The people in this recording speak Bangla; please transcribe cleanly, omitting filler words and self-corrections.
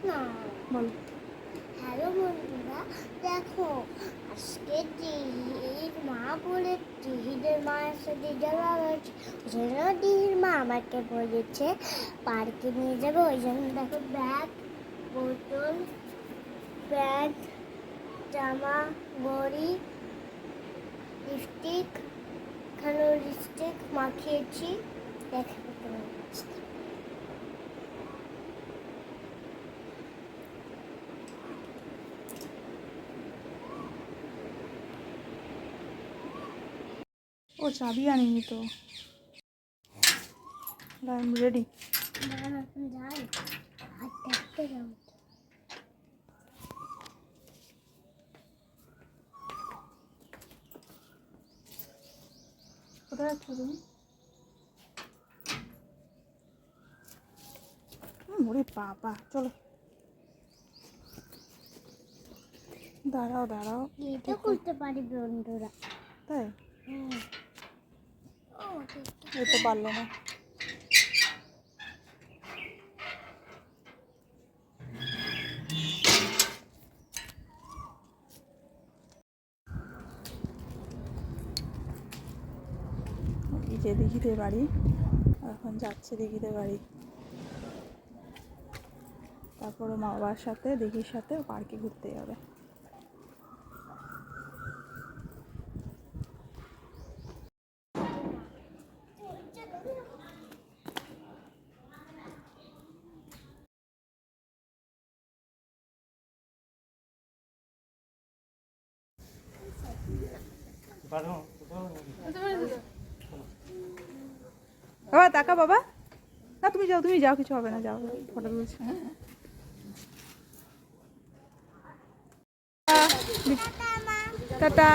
না বল। হ্যালো বন্ধুরা, দেখো আজকে দিহির মা বলে দিহিদের মায়ের সাথে যাওয়া হয়েছে। ওই জন্য দিহির মা আমাকে বলেছে পার্কে নিয়ে যাবে। ওই জন্য দেখো ব্যাগ, বোতল, ব্যাগ, জামা, ঘড়ি, লিপস্টিক, এখানে লিপস্টিক মাখিয়েছি। দেখাতে পারছি। ও চাবি আনিনি তো। I am ready. এখন যাই, আর দেখতে যাবো। কোথায় যাচ্ছ তুমি? ওরে বাবা, চলো। দাঁড়াও দাঁড়াও, এটা করতে পারি বন্ধুরা। তাই ও এই তো পারলো না। এই যে দিঘিদের বাড়ি, এখন যাচ্ছে দিঘিদের বাড়ি। তারপরে মা বাবার সাথে দিঘির সাথে পার্কে ঘুরতে যাবে। বাবা তাকা, বাবা না তুমি যাও কিছু হবে না, যাও ফটো তুলছি। টাটা।